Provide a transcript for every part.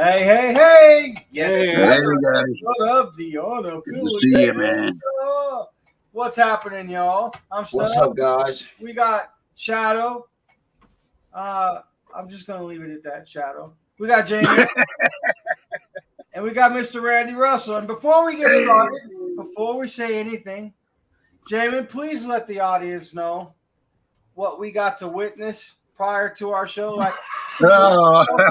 Hey. Get Hey, another guys. episode of the Good to see you, man. What's happening, y'all? I'm what's Snow. up, guys? We got Shadow. I'm just gonna leave it at that, Shadow. We got Jamie. And we got Mr. Randy Russell. And before we get started, before we say anything, Jamie, please let the audience know what we got to witness prior to our show. Like, Oh,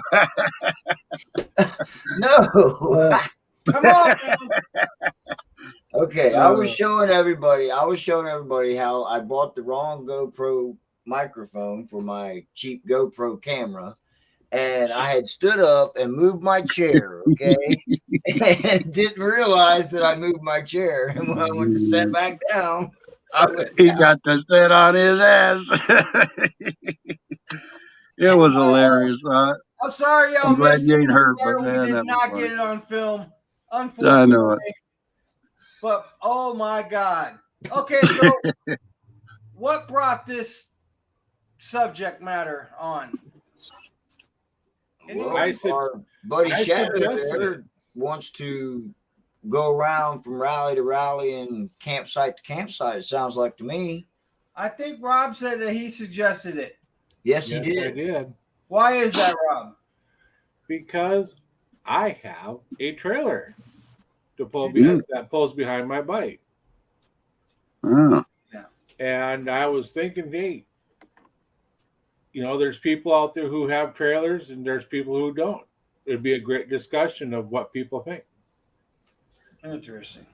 No. come on, man. Okay, I was showing everybody how I bought the wrong GoPro microphone for my cheap GoPro camera, and I had stood up and moved my chair, okay, and didn't realize that I moved my chair, and when I went to sit back down, I went he down. got to sit on his ass. It was hilarious. I'm sorry, y'all I'm glad missed you it. ain't hurt, but We man, did that was not funny. get it on film, I unfortunately. know it. But oh my God. Okay, so what brought this subject matter on? Well, Anyone? our buddy I Shadow suggested there it. wants to go around from rally to rally and campsite to campsite. It sounds like to me. I think Rob said that he suggested it. Yes, he Yes, did. I did. Why is that, Rob? Because I have a trailer to pull You behind, that pulls behind my bike. Oh. And I was thinking, hey, there's people out there who have trailers and there's people who don't. It'd be a great discussion of what people think. Interesting.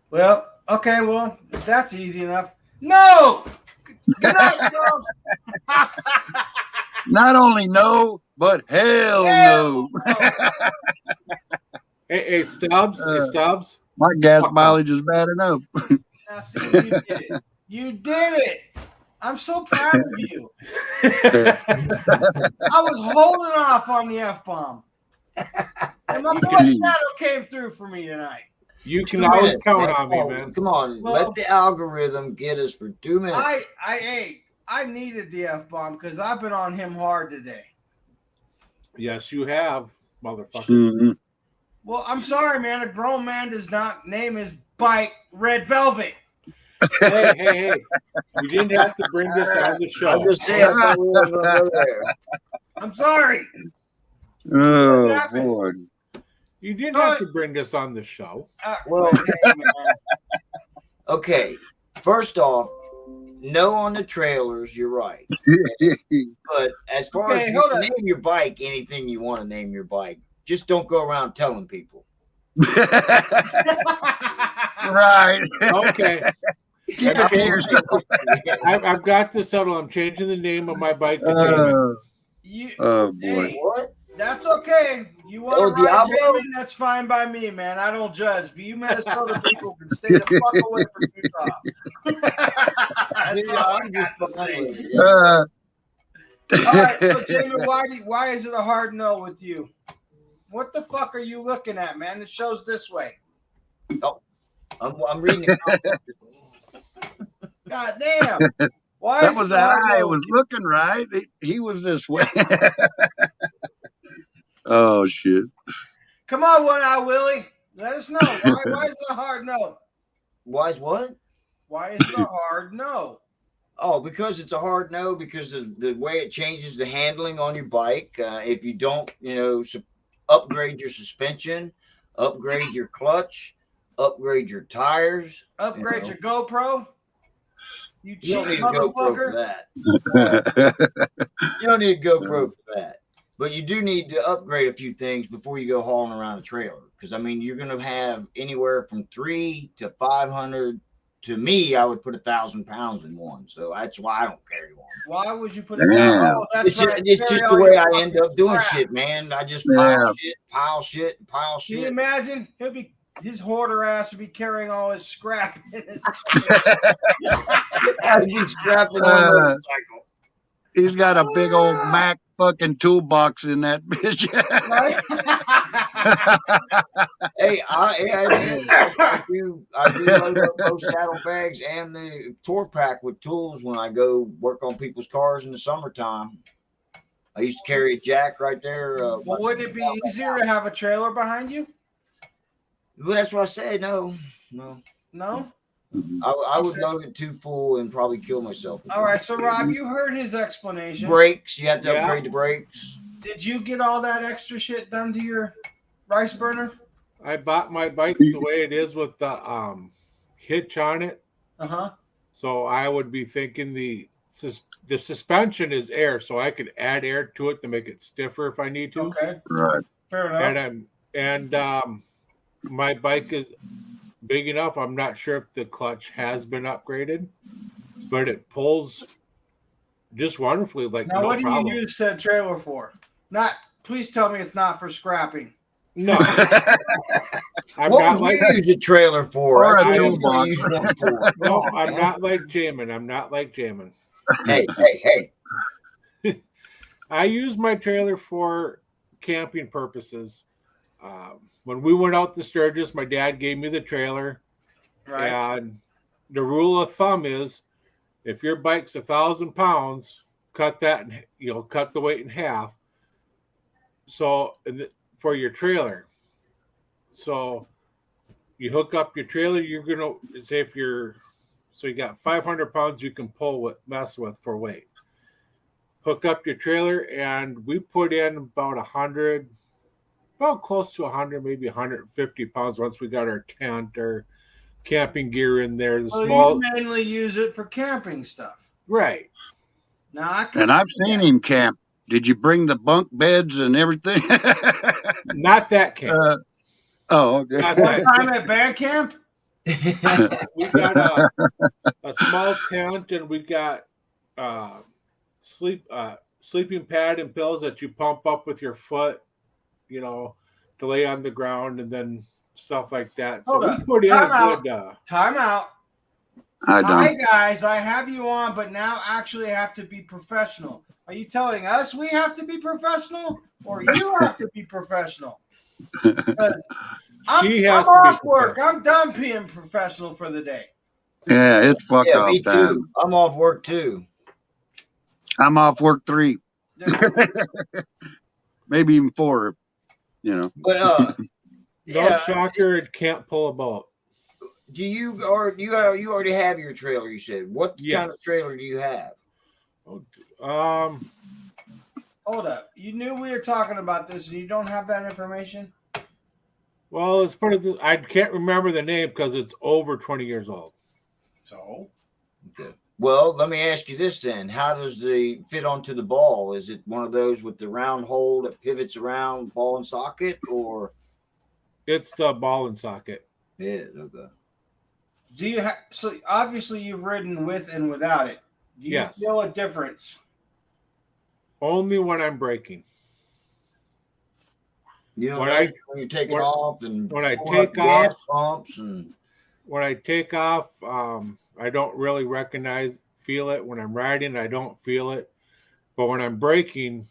Well, okay, well, that's easy enough. No! Good night, girls. Not only no, but hell no. Hey, Stubbs, Stubbs. My gas mileage is bad enough. Now, see, you did it. You did it. I'm so proud of you. I was holding off on the F-bomb. And my boy Shadow came through for me tonight. You can always count on me, man. Come on, Well, let the algorithm get us for 2 minutes. I needed the F-bomb because I've been on him hard today. Yes, you have, motherfucker. Mhm. Well, I'm sorry, man. A grown man does not name his bike Red Velvet. Hey. You didn't have to bring this on the show. I'm just saying. I thought we were gonna go there. I'm sorry. Oh, happened. boy. You didn't have to bring this on the show. Well, hey, man. Okay, first off, no on the trailers. You're right. But as far as you hold can on. name your bike anything you want to name your bike, just don't go around telling people. Right. Okay. Keep it to yourself. I've got this settled. I'm changing the name of my bike to Jamie. Oh, boy. Hey, What? that's okay. You want Oh, to ride Diablo? Jamie? That's fine by me, man. I don't judge. But you Minnesota people can stay the fuck away from Utah. That's all I got to say. All right, so Jamie, why is it a hard no with you? What the fuck are you looking at, man? It shows this way. I'm reading it. God damn. Why That is was it how hard I no? was looking right. He was this way. Oh, shit. Come on, One Eye Willie. Let us know. Why is it a hard no? Why is what? Why is it a hard no? Oh, because it's a hard no, because of the way it changes the handling on your bike. If you don't, upgrade your suspension, upgrade your clutch, upgrade your tires. Upgrade your GoPro. You You cheap don't need a GoPro for motherfucker. that. You don't need a GoPro for that. But you do need to upgrade a few things before you go hauling around a trailer. Because, I mean, you're going to have anywhere from 300 to 500. To me, I would put 1,000 pounds in one. So that's why I don't carry one. Why would you put it Yeah. down? Oh, that's It's right. just Carry the all way your I fucking end up doing crap. shit, man. I just Yeah. pile shit. Can you imagine? His hoarder ass would be carrying all his scrap in his I'd be strapping on a motorcycle. He's got a big old Mac fucking toolbox in that bitch. right? Hey, I do load up both saddlebags and the tour pack with tools when I go work on people's cars in the summertime. I used to carry a jack right there. Well, wouldn't it be easier to have a trailer behind you? Well, that's what I said. No. No? I would load it too full and probably kill myself. All right, so Rob, you heard his explanation. Brakes. You have to Yeah. upgrade the brakes. Did you get all that extra shit done to your rice burner? I bought my bike the way it is with the hitch on it. Uh-huh. So I would be thinking the suspension is air, so I could add air to it to make it stiffer if I need to. Okay. Right. Fair enough. And my bike is big enough. I'm not sure if the clutch has been upgraded, but it pulls just wonderfully. Like Now, no what do problem. you use said trailer for? Not. Please tell me it's not for scrapping. No, I'm What not would like you use a trailer for? Or That's a what you toolbox. use one for. no, I'm not like Jamin. I'm not like Jamin. Hey. I use my trailer for camping purposes. When we went out to Sturgis, my dad gave me the trailer. Right. And the rule of thumb is, if your bike's 1,000 pounds, cut that, cut the weight in half. So for your trailer, so you hook up your trailer. You're gonna say so you got 500 pounds you can mess with for weight. Hook up your trailer, and we put in about close to 100, maybe 150 pounds once we got our tent or camping gear in there. You mainly use it for camping stuff. Right. Now, I can And I've seen him camp. Did you bring the bunk beds and everything? Not that camp. Okay. Not One that time at band camp? we got a small tent, and we got sleeping pad and pillows that you pump up with your foot, to lay on the ground, and then stuff like that. So Hold we up. put in Time a out. good. Time out. I Hi, don't. guys. I have you on, but now actually have to be professional. Are you telling us we have to be professional, or you have to be professional? 'Cause I'm She has to be off work. professional. I'm done being professional for the day. Yeah, it's fuck Yeah, off me time. too. I'm off work too. I'm off work 3, maybe even 4. But No yeah, shocker, it can't pull a boat. do you already have your trailer? You said what kind Yes. of trailer do you have? Hold up. You knew we were talking about this, and you don't have that information? Well, it's part of I can't remember the name because it's over 20 years old. So? Okay. Well, let me ask you this then: how does the fit onto the ball? Is it one of those with the round hole that pivots around ball and socket, or? It's the ball and socket. Yeah, okay. Do you have? So obviously you've ridden with and without it. Do you Yes. feel a difference? Only when I'm braking. You know, When when you're taking off and when I pulling up take gas off- pumps and When I take off, I don't really feel it. When I'm riding, I don't feel it. But when I'm braking,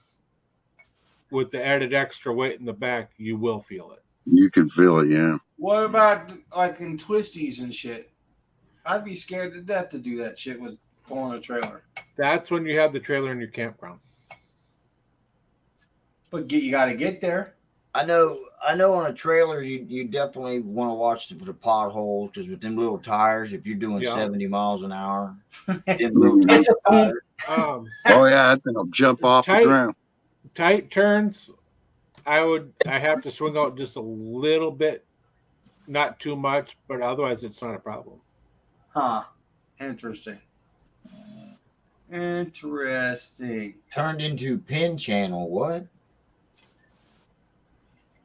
with the added extra weight in the back, you will feel it. You can feel it, yeah. What about like in twisties and shit? I'd be scared to death to do that shit with pulling a trailer. That's when you have the trailer in your campground. But you got to get there. I know on a trailer you definitely want to watch for the potholes because with them little tires, if you're doing Yeah. 70 miles an hour, them little It's a tires, Um, Oh, yeah, that thing will jump off the Tight. ground. tight turns, I have to swing out just a little bit, not too much, but otherwise it's not a problem. Huh. Interesting. Interesting. turned into pin channel. What?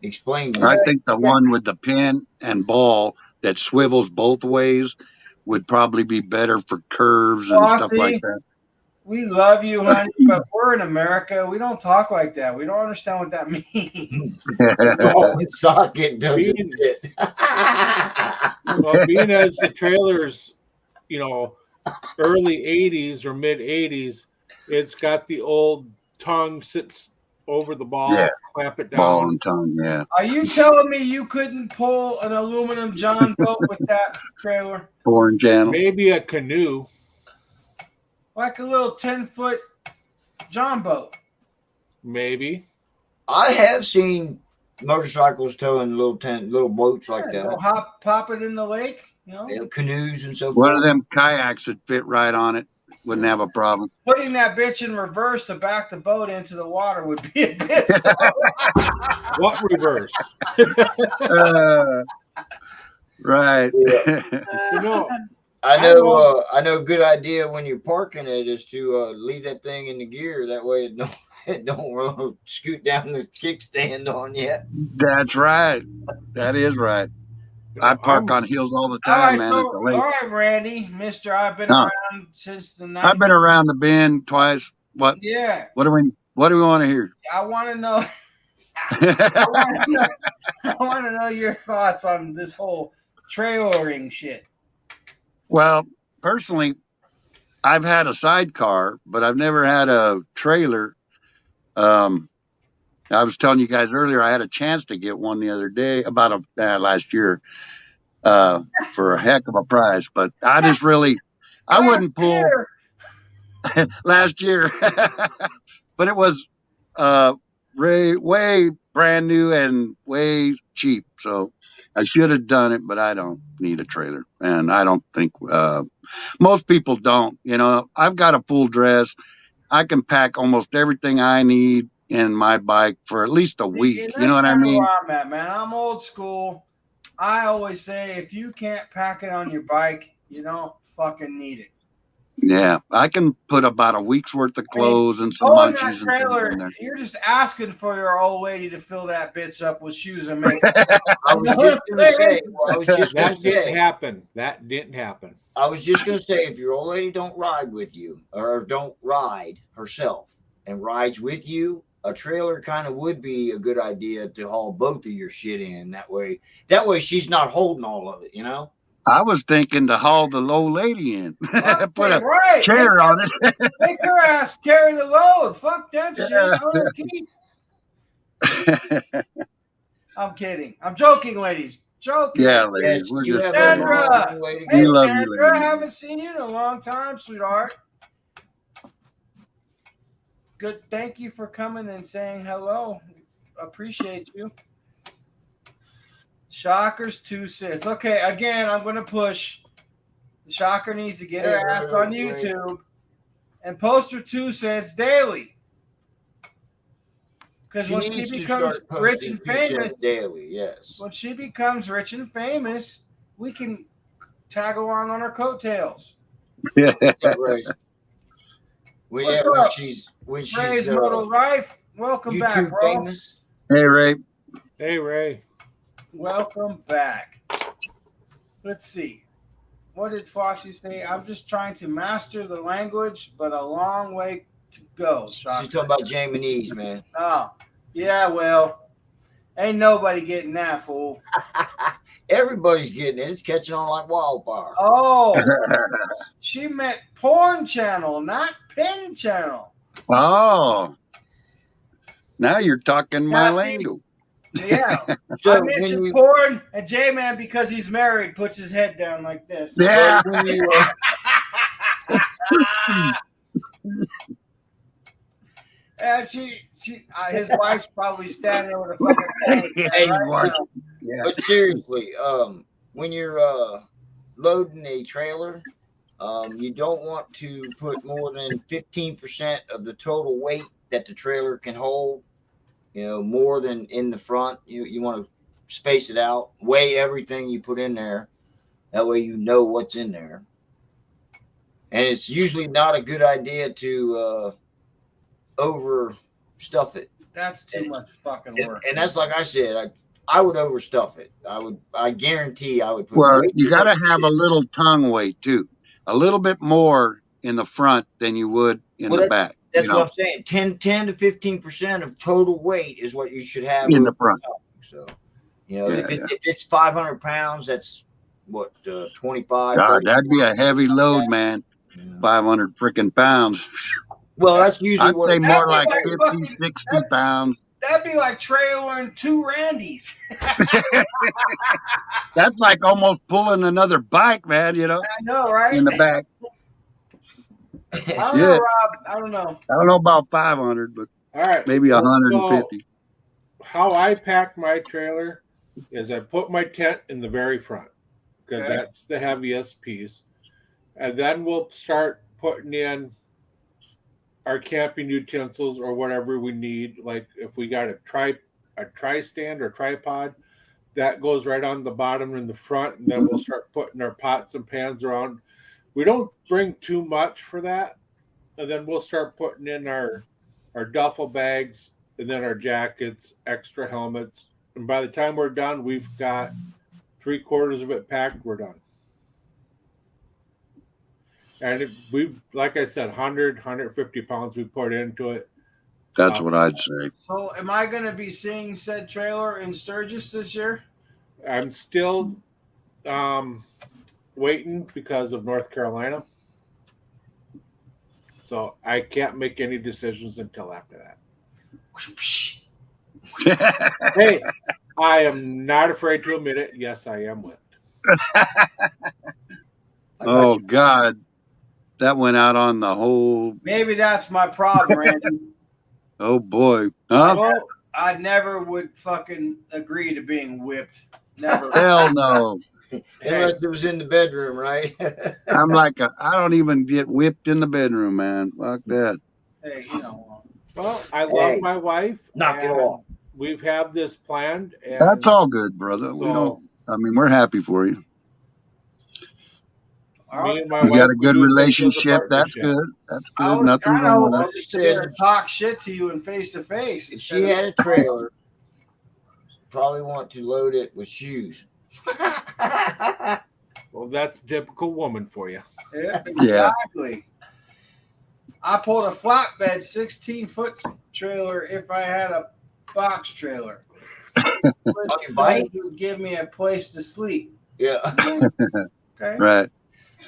Explain I that. think the one with the pin and ball that swivels both ways would probably be better for curves and stuff Bossy. like that. We love you, honey, but we're in America. We don't talk like that. We don't understand what that means. Oh, the socket doesn't Being- fit. Well, being as the trailer's, early 80s or mid 80s, it's got the old tongue sits over the ball, Yeah. clamp it Ball down. and tongue, yeah. Are you telling me you couldn't pull an aluminum John boat with that trailer? Foreign channel. Maybe a canoe. Like a little 10-foot John boat. Maybe. I have seen motorcycles towing little boats like Yeah, that, go pop it in the lake. You know, canoes and so One forth. of them kayaks would fit right on it. Wouldn't have a problem. putting that bitch in reverse to back the boat into the water would be a bit. What reverse? Right. You know, I know. I know. A good idea when you're parking it is to leave that thing in the gear. That way it don't scoot down the kickstand on you. That's right. That is right. I park on hills all the All time, right, man. so At the lake. all right, Randy, Mister, I've been Huh. around since the night. I've been around the bend twice. What? Yeah, What do we want to hear? I want to know. I want to know your thoughts on this whole trailering shit. Well, personally, I've had a sidecar, but I've never had a trailer. I was telling you guys earlier, I had a chance to get one the other day, about last year, for a heck of a price. But I just really, I wouldn't pull last year, but it was way brand new and way cheap. So I should have done it, but I don't need a trailer, and I don't think most people don't. You know, I've got a full dress. I can pack almost everything I need in my bike for at least a week. And You know what I that's kinda mean? where I'm at, man. I'm old school. I always say if you can't pack it on your bike, you don't fucking need it. Yeah, I can put about a week's worth of clothes and some Going that munchies and things trailer, in there. you're just asking for your old lady to fill that bitch up with shoes and makeup. I was just gonna say. that didn't happen. That didn't happen. I was just gonna say, if your old lady don't ride with you or don't ride herself and rides with you, a trailer kind of would be a good idea to haul both of your shit in. That way she's not holding all of it. You know. I was thinking to haul the old lady in, put a Right. chair on it. Make her ass carry the load. Fuck that shit. I'm kidding. I'm joking, ladies. Joking. Yeah, ladies, Yes, we're you just have kidding. a Sandra. long way to Hey, We love you, Sandra, ladies. haven't seen you in a long time, sweetheart. Good. Thank you for coming and saying hello. Appreciate you. Shockers 2 cents. Okay, again, I'm going to push. The Shocker needs to get her ass on YouTube and post her 2 cents daily. Because when she becomes rich and famous daily, yes. When she becomes rich and famous, we can tag along on her coattails. Yeah. Right. When she's Ray's Moto Life, welcome YouTube back, bro. famous. Hey, Ray. Hey, Ray. Welcome back. Let's see. What did Flossie say? I'm just trying to master the language, but a long way to go. She's talking about Japanese, man. Oh, yeah, well, ain't nobody getting that, fool. Everybody's getting it. It's catching on like wildfire. Oh, she meant porn channel, not pin channel. Oh, now you're talking my Now, see, lingo. Yeah. So I mentioned porn, and J-Man, because he's married, puts his head down like this. Yeah. And his wife's probably standing there with a fucking phone. Hey, right watch. now. Yeah. But seriously, when you're loading a trailer, you don't want to put more than 15% of the total weight that the trailer can hold. You know, more than in the front. You want to space it out, weigh everything you put in there. That way you know what's in there. And it's usually not a good idea to overstuff it. That's too much fucking work. And that's like I said, I would overstuff it. I guarantee I would put. Well, you got to have a little tongue weight too, a little bit more in the front than you would in the back. That's what I'm saying. 10 to 15% of total weight is what you should have in the front. So, if it's 500 pounds, that's what 25. God, that'd be a heavy load, man. 500 freaking pounds. Well, that's usually I'd say more like 50, fucking, 60 pounds. That'd be like trailering 2 Randys. That's like almost pulling another bike, man, I know, right? in the back. I don't know, Rob. I don't know. I don't know about 500, but All right. maybe So, 150. how I pack my trailer is I put my tent in the very front because Okay. that's the heaviest piece. And then we'll start putting in our camping utensils or whatever we need. Like if we got a tri stand or tripod, that goes right on the bottom in the front, and then we'll start putting our pots and pans around. We don't bring too much for that, and then we'll start putting in our duffel bags, and then our jackets, extra helmets. And by the time we're done, we've got 3/4 of it packed. We're done. And we, like I said, 150 pounds we put into it. That's what I'd say. So, am I going to be seeing said trailer in Sturgis this year? I'm still waiting because of North Carolina. So I can't make any decisions until after that. Hey, I am not afraid to admit it. Yes, I am whipped. Oh God, that went out on the whole. Maybe that's my problem, Randy. Oh boy, huh? Well, I never would fucking agree to being whipped. Never. Hell no. Unless it was in the bedroom, right? I'm like, I don't even get whipped in the bedroom, man. Fuck that. Hey, you know. well, I love my wife. Knock it and off. We've had this planned. And That's all good, brother. We so don't. I mean, we're happy for you. All me right. and my You wife, got a we good do things as a relationship. That's partnership. good. That's I good. was Nothing kind wrong of with hoping that. to sit there and talk shit to you in face to face. If she had a trailer, probably want to load it with shoes. Well, that's typical woman for you. Yeah, exactly. I pulled a flatbed 16-foot trailer if I had a box trailer. your bike? It would give me a place to sleep. Yeah. Okay. Right.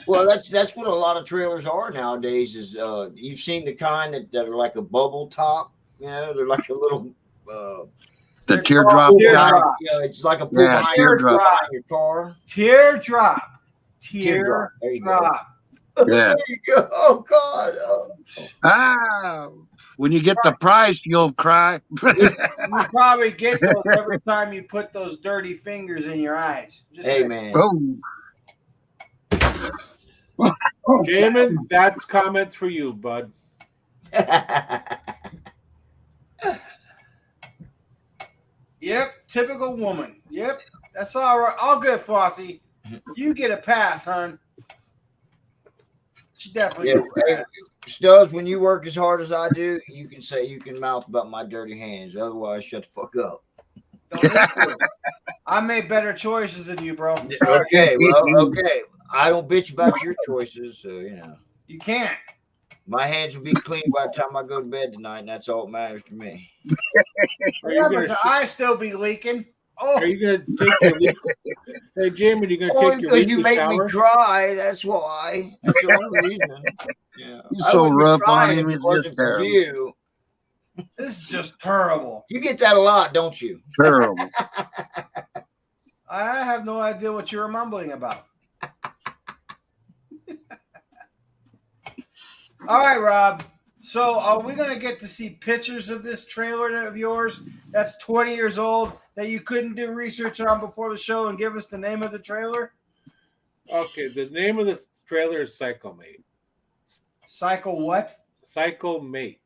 Well, that's what a lot of trailers are nowadays. Is you've seen the kind that are like a bubble top? You know, they're like a little. The teardrop guy. Teardrop. Yeah, it's like a pull Yeah, behind teardrop. your car. Teardrop. Teardrop. There you go. Teardrop. Yeah. There you go. Oh God. Oh. Ah, when you get the price, you'll cry. You probably get those every time you put those dirty fingers in your eyes. Just Hey saying. man. Oh, Jamin, that's comments for you, bud. Yep, typical woman. Yep, that's all right. All good, Flossie. You get a pass, hon. She definitely Yeah, gets a pass. Stubbs, when you work as hard as I do, you can mouth about my dirty hands. Otherwise, shut the fuck up. Don't need to. I made better choices than you, bro. Okay, well, okay. I don't bitch about your choices, so you know. You can't. My hands will be clean by the time I go to bed tonight, and that's all that matters to me. Are Yeah, you but gonna the eyes still be leaking. Oh, Are you gonna take your leak? Hey, Jamin, you gonna Only take your because you weekly make shower? me cry. That's why. That's the only reason. Yeah. You're I so wouldn't be rough on crying him, if it it's wasn't just for terrible. you. this is just terrible. You get that a lot, don't you? Terrible. I have no idea what you're mumbling about. All right, Rob. So are we going to get to see pictures of this trailer of yours that's 20 years old that you couldn't do research on before the show and give us the name of the trailer? Okay, the name of this trailer is Cycle Mate. Cycle what? Cycle Mate.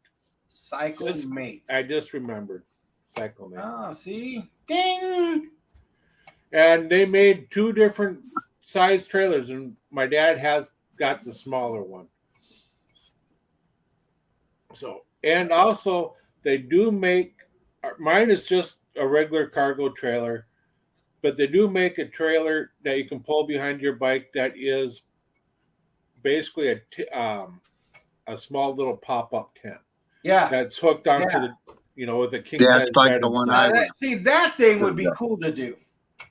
Cycle This- Mate. I just remembered. Cycle Mate. Oh, see? Ding! And they made 2 different size trailers, and my dad has got the smaller one. So, and also they do make, mine is just a regular cargo trailer, but they do make a trailer that you can pull behind your bike that is basically a small little pop-up tent Yeah. that's hooked onto Yeah. the, with a king Yeah, size it's like bed the and one stuff. I was- See, that thing would be cool to do.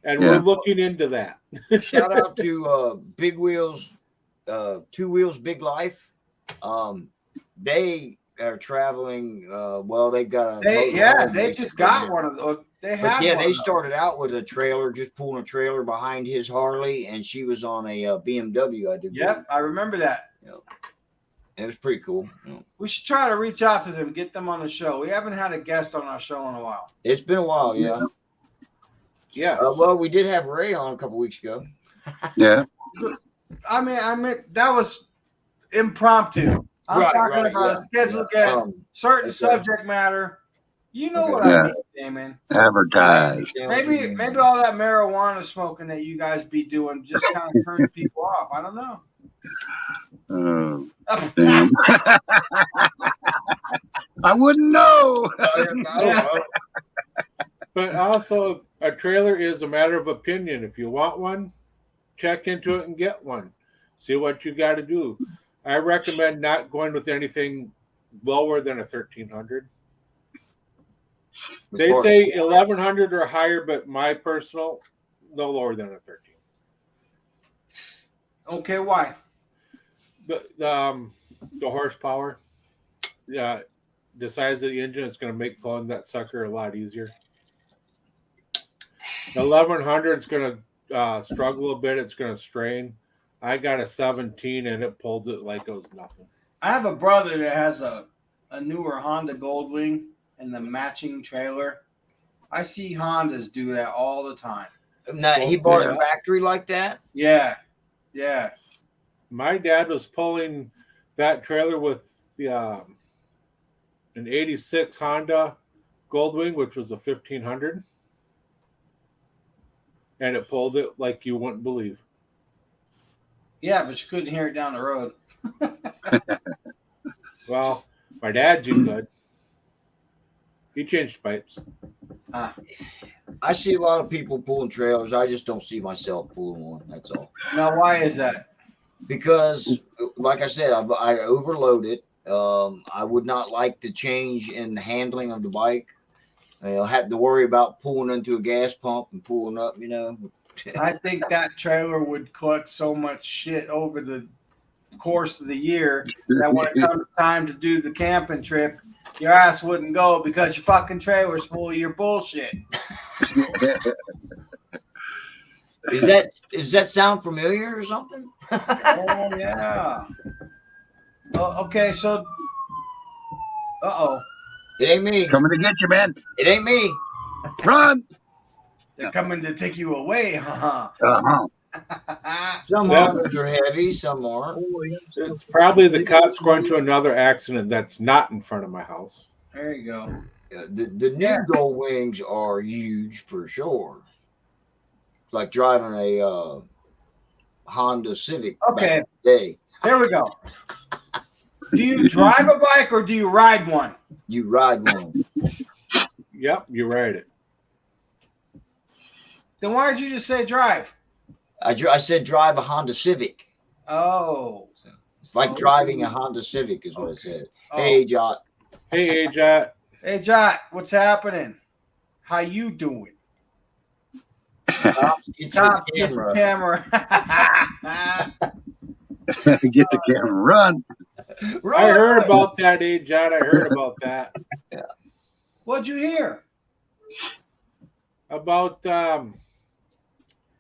And Yeah. we're looking into that. Shout out to Big Wheels, 2 Wheels Big Life. They are traveling. Well, they've got a. They just got one of those. They had But yeah, one they of those. started out with a trailer, just pulling a trailer behind his Harley, and she was on a BMW. I did. Yep, I remember that. It was pretty cool. Yeah. We should try to reach out to them, get them on the show. We haven't had a guest on our show in a while. It's been a while, yeah. Yes. Well, we did have Ray on a couple weeks ago. Yeah. I mean, that was impromptu. I'm Right, talking right, about yeah. a scheduled guest, certain that's right. subject matter. You know Okay. what Yeah. I mean, Damon. Advertise. Maybe all that marijuana smoking that you guys be doing just kind of turns people off. I don't know. Oh, damn. I wouldn't know. But also, a trailer is a matter of opinion. If you want one, check into it and get one. See what you got to do. I recommend not going with anything lower than a 1300. They say 1100 or higher, but my personal, no lower than a 13. Okay, why? The horsepower, yeah, the size of the engine is going to make pulling that sucker a lot easier. The 1100 is going to struggle a bit. It's going to strain. I got a 17 and it pulled it like it was nothing. I have a brother that has a newer Honda Goldwing and the matching trailer. I see Hondas do that all the time. Now, he bought a factory like that? Yeah. My dad was pulling that trailer with the an 86 Honda Goldwing, which was a 1500. And it pulled it like you wouldn't believe. Yeah, but you couldn't hear it down the road. Well, my dad's you could. He changed pipes. I see a lot of people pulling trailers. I just don't see myself pulling one. That's all. Now, why is that? Because, like I said, I overload it. I would not like the change in the handling of the bike. I'll have to worry about pulling into a gas pump and pulling up, you know. I think that trailer would collect so much shit over the course of the year that when it comes time to do the camping trip, your ass wouldn't go because your fucking trailer's full of your bullshit. Does that sound familiar or something? Oh, yeah. Oh, okay, so... Uh-oh. It ain't me. Coming to get you, man. It ain't me. Run. They're coming to take you away, huh? Uh-huh. Some Yes. Hondas are heavy, some aren't. It's probably the cops going to another accident that's not in front of my house. There you go. The new Gold Wings are huge for sure. It's like driving a Honda Civic Okay. back in the day. There we go. Do you drive a bike or do you ride one? You ride one. Yep, you ride it. Then why did you just say drive? I said drive a Honda Civic. Oh. It's like driving a Honda Civic is what I said. Oh. Hey, Jot. Hey, Jot. Hey, Jot, what's happening? How you doing? Cops, get your Cops, get your camera. camera. Get the camera. Run. I heard about that, Jot. I heard about that. What'd you hear? About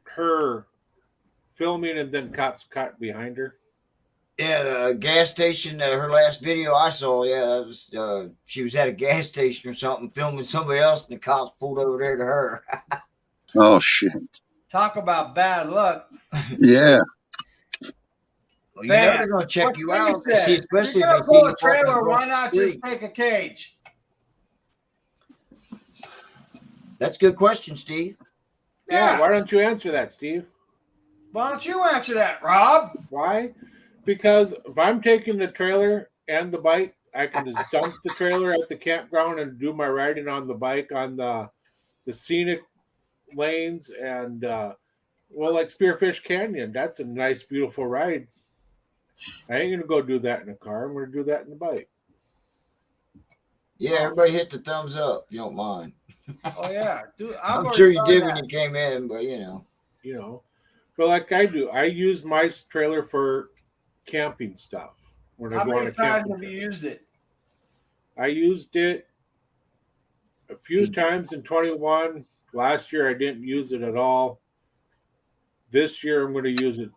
her filming and then cops caught behind her. Yeah, the gas station. Her last video I saw. Yeah, that was she was at a gas station or something filming somebody else, and the cops pulled over there to her. Oh, shit. Talk about bad luck. Yeah. Well, you know Bam. they're gonna check What you thing out. is that? See, especially if if you're they gonna pull see a you fucking trailer, why across not the just street. take a cage? That's a good question, Steve. Yeah, Yeah. why don't you answer that, Steve? Why don't you answer that, Rob? Why? Because if I'm taking the trailer and the bike, I can just dump the trailer at the campground and do my riding on the bike on the scenic lanes and well, like Spearfish Canyon. That's a nice, beautiful ride. I ain't gonna go do that in a car. I'm gonna do that in the bike. Yeah, everybody hit the thumbs up if you don't mind. Oh yeah, dude. I'm sure you did when you came in, but you know. You know, but like I do, I use my trailer for camping stuff. When I How go on many a times camping have you trip. used it? I used it a few times in 21. Last year I didn't use it at all. This year I'm going to use it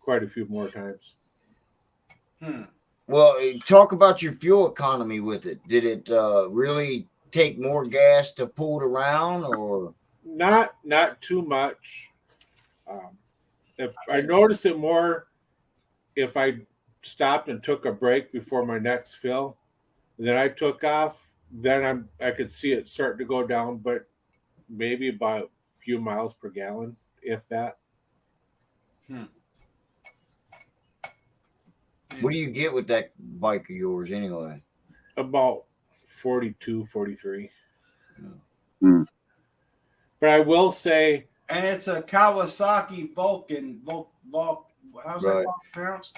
quite a few more times. Well, talk about your fuel economy with it. Did it really take more gas to pull it around, or? Not too much. If I notice it more if I stopped and took a break before my next fill, then I took off, then I could see it start to go down, but maybe about a few miles per gallon, if that. What do you get with that bike of yours anyway? About 42, 43. Hmm. But I will say, And it's a Kawasaki Vulcan. How's Right. that pronounced?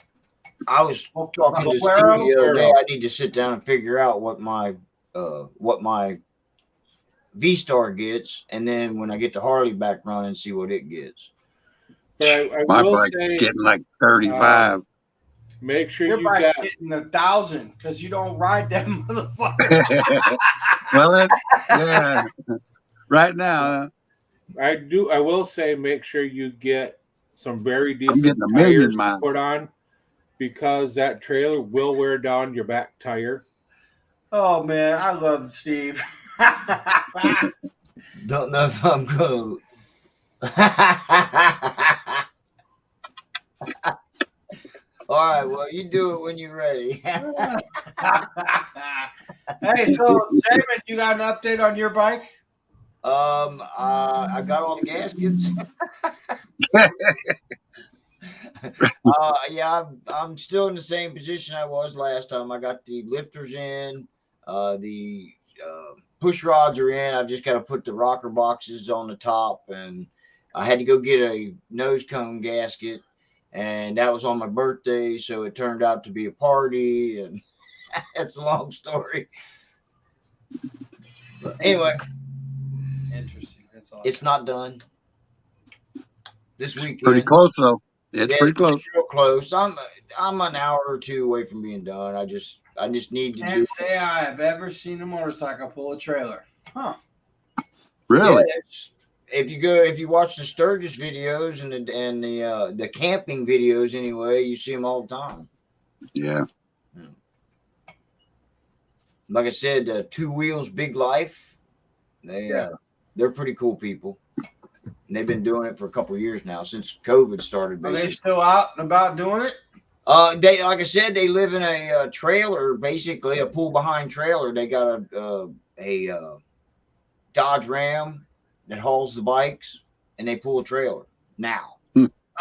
I was talking to Steve Valero? the other day. I need to sit down and figure out what my V-Star gets, and then when I get the Harley back running, see what it gets. but I My will bike's say, getting like 35. make sure Your you bike's got. getting 1,000 because you don't ride that motherfucker. Well, yeah. Right now, I will say, make sure you get some very I'm decent getting 1,000,000 tires to miles. put on, because that trailer will wear down your back tire. Oh man, I love Steve. Don't know if I'm gonna. All right, well, you do it when you're ready. Hey, so Jamin, you got an update on your bike? I got all the gaskets. Yeah, I'm still in the same position I was last time. I got the lifters in, the push rods are in. I've just got to put the rocker boxes on the top, and I had to go get a nose cone gasket, and that was on my birthday, so it turned out to be a party, and that's a long story. But anyway, Interesting. That's all. it's not done this weekend. Pretty close, though. It's Yeah, pretty close. real close. I'm an hour or two away from being done. I just need to do. Can't say I have ever seen a motorcycle pull a trailer. Huh? Really? Yeah, if you watch the Sturgis videos and the camping videos anyway, you see them all the time. Yeah. Like I said, Two Wheels Big Life. They're pretty cool people. And they've been doing it for a couple of years now, since COVID started. Are Basically. they still out and about doing it? They, like I said, they live in a trailer, basically a pull behind trailer. They got a Dodge Ram that hauls the bikes, and they pull a trailer now.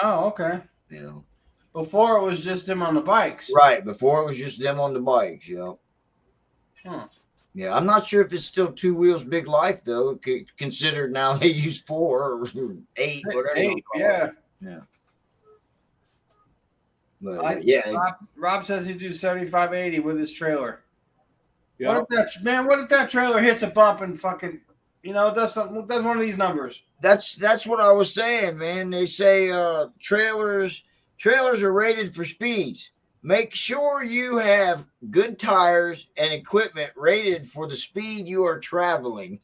Oh, okay. You know, Before it was just them on the bikes. right before it was just them on the bikes. You know. Huh. Yeah, I'm not sure if it's still Two Wheels Big Life though. Considered now they use 4 or 8, whatever. you 8, call yeah. it. Yeah. But yeah, Rob says he do 75, 80 with his trailer. Yep. What if that trailer hits a bump and fucking, does something? Does one of these numbers? that's what I was saying, man. They say trailers are rated for speeds. Make sure you have good tires and equipment rated for the speed you are traveling.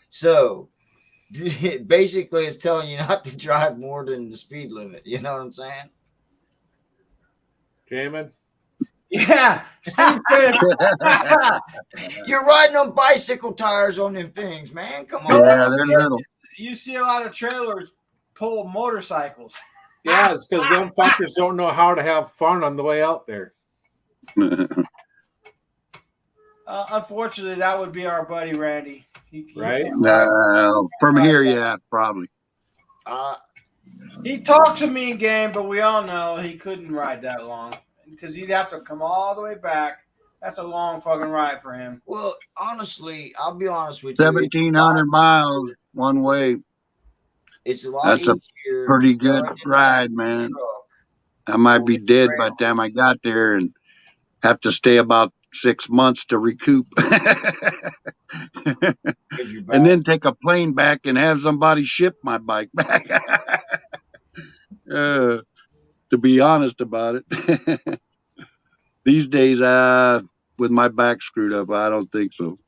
So basically it's telling you not to drive more than the speed limit. You know what I'm saying? Jamin? Yeah. Steve said, You're riding on bicycle tires on them things, man. Come on. Yeah, they're little. you see a lot of trailers pull motorcycles. Yeah, it's because them fuckers don't know how to have fun on the way out there. Unfortunately, that would be our buddy Randy. Right? From here, yeah, probably. He talked to me in game, but we all know he couldn't ride that long because he'd have to come all the way back. That's a long fucking ride for him. Well, honestly, I'll be honest with you. 1,700 miles one way. It's a lot That's a easier. pretty good ride, man. I might be dead by the time I got there and have to stay about 6 months to recoup. And then take a plane back and have somebody ship my bike back. To be honest about it. These days, with my back screwed up, I don't think so.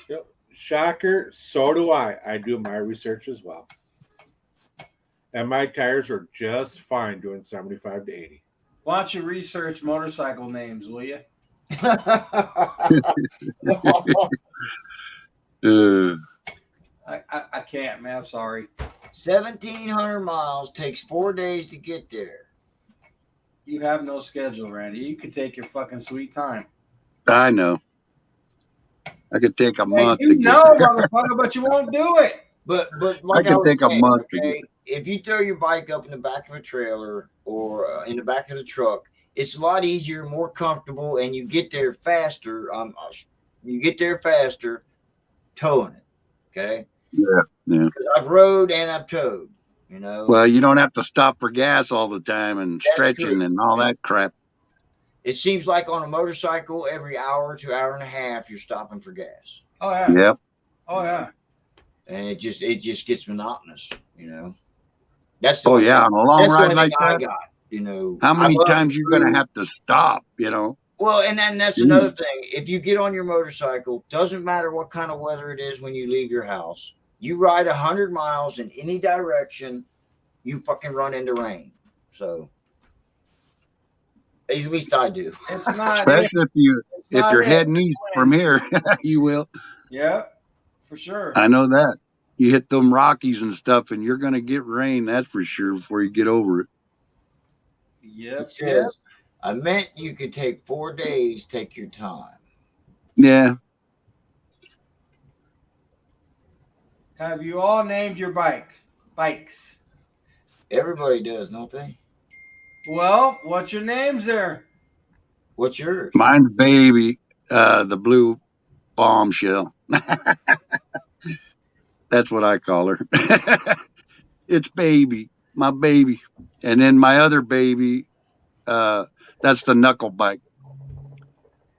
Yep. Shocker, so do I. I do my research as well. And my tires are just fine doing 75 to 80. Why don't you research motorcycle names, will you? I can't, man. I'm sorry. 1,700 miles takes 4 days to get there. You have no schedule, Randy. You can take your fucking sweet time. I know. I could take a Hey, month. you to know, get there. motherfucker, but you won't do it. But like I could was take a saying, month to okay, if you throw your bike up in the back of a trailer or in the back of the truck, it's a lot easier, more comfortable, and you get there faster. You get there faster towing it. Okay. Yeah. Because I've rode and I've towed. You know. Well, you don't have to stop for gas all the time and That's stretching true. and all that crap. It seems like on a motorcycle, every hour to hour and a half, you're stopping for gas, Oh yeah. Yep. Oh yeah. and it just gets monotonous. You know. That's the Oh only yeah, thing- on a long that's the ride only like thing I that. got. You know. How many I love times to you're gonna cruise. have to stop? You know. Well, and that's another thing. If you get on your motorcycle, doesn't matter what kind of weather it is when you leave your house. You ride 100 miles in any direction, you fucking run into rain. So, at least I do. It's not. Especially if It's not you're it. heading east from here, you will. Yeah, for sure. I know that. You hit them Rockies and stuff, and you're gonna get rain. That's for sure before you get over it. Yep. It says, I meant you could take 4 days, take your time. Yeah. Have you all named your bikes? Everybody does, don't they? Well, what's your names there? What's yours? Mine's Baby, the blue bombshell. That's what I call her. It's Baby, my baby. And then my other baby, that's the knuckle bike.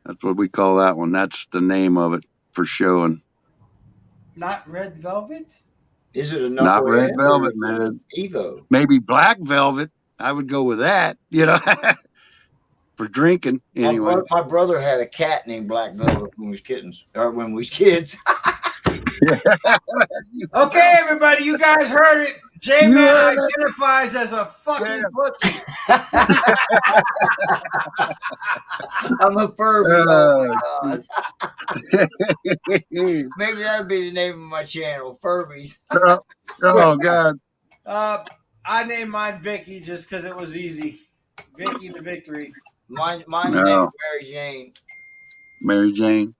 That's what we call that one. That's the name of it for showing. Not Red Velvet? Is it a Not Red knucklehead or Velvet, is it man. an Evo? Maybe Black Velvet. I would go with that, you know, for drinking anyway. My brother had a cat named Black Velvet when we was kids. Okay, everybody, you guys heard it. J-Man You heard it. identifies as a fucking Yeah. pussy. I'm a Furby. Oh my God. Oh, Maybe that'll be the name of my channel, Furbies. God. I named mine Vicky just because it was easy. Vicky the Victory. Mine's No. named Mary Jane. Mary Jane.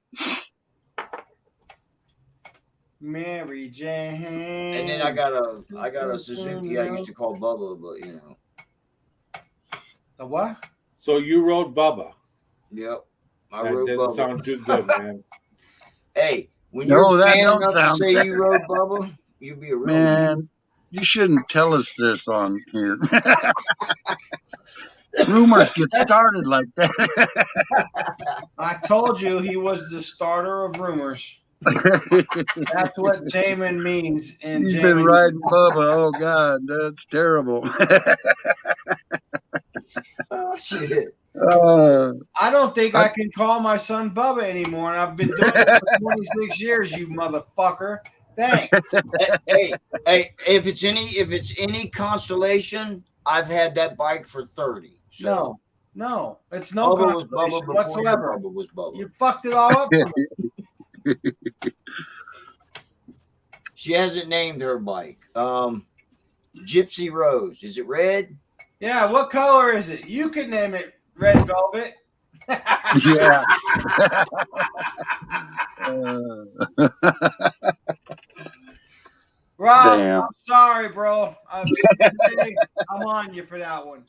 Mary Jane. And then I got a Suzuki I used to call Bubba, but you know. The what? So you rode Bubba. Yep. I That rode doesn't Bubba. sound too good, man. Hey, when No, you're that man don't enough to sound say good. you rode Bubba, you be a real Man, you shouldn't tell us this on here. Rumors get started like that. I told you he was the starter of rumors. That's what Jamin means. And You've been riding Bubba. Oh, God, that's terrible. Oh shit. I don't think I can call my son Bubba anymore, and I've been doing it for 26 years, you motherfucker. Thanks. hey, if it's any consolation, I've had that bike for 30. So No, it's no Bubba was consolation Bubba before whatsoever. Bubba was Bubba. You fucked it all up. For me. She hasn't named her bike. Gypsy Rose. Is it red? Yeah, what color is it? You could name it Red Velvet. Yeah. Rob, Damn. I'm sorry, bro. I'm on you for that one.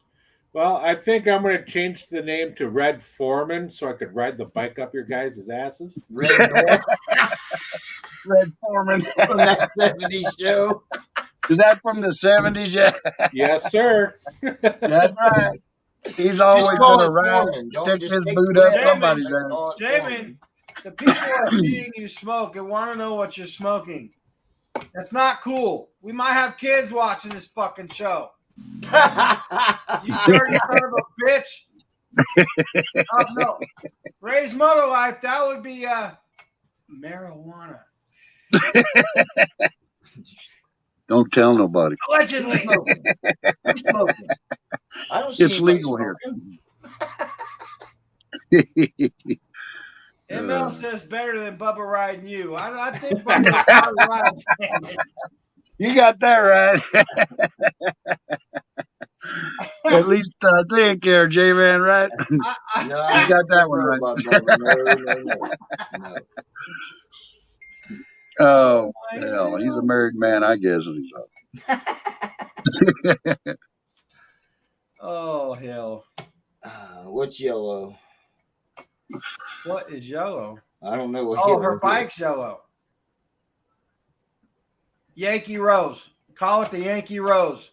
Well, I think I'm going to change the name to Red Foreman so I could ride the bike up your guys' asses. Red North Red Foreman. from that 70s show. Is that from the 70s? Yeah. Yes, sir. That's right. He's Just always call going it around, Foreman. Don't stick just his take boot the up name. somebody's Just ass. call it Jamin, Foreman. the people are seeing you smoke and want to know what you're smoking. That's not cool. We might have kids watching this fucking show. You dirty son of a bitch. Oh, no. Ray's Motor Life, that would be marijuana. Don't tell nobody. Who's Allegedly. smoking? Who's smoking? I don't see It's anybody legal here. smoking. ML says better than Bubba riding you. I think Bubba probably rides Jamie. You got that right. At least I think there, J-Man, right? No, You got that one right. No. Oh, hell, he's a married man, I guess. Oh, hell. What's yellow? What is yellow? I don't know what. Oh, yellow her is. bike's yellow. Yankee Rose. Call it the Yankee Rose.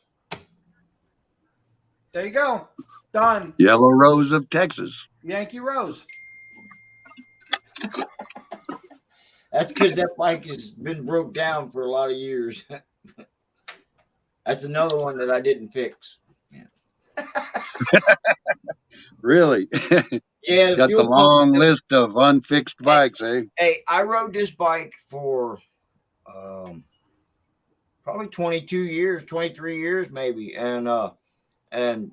There you go. Done. Yellow Rose of Texas. Yankee Rose. That's because that bike has been broke down for a lot of years. That's another one that I didn't fix. Really? Yeah, Got the long list of unfixed bikes, eh? Hey, I rode this bike for probably 22 years, 23 years maybe, and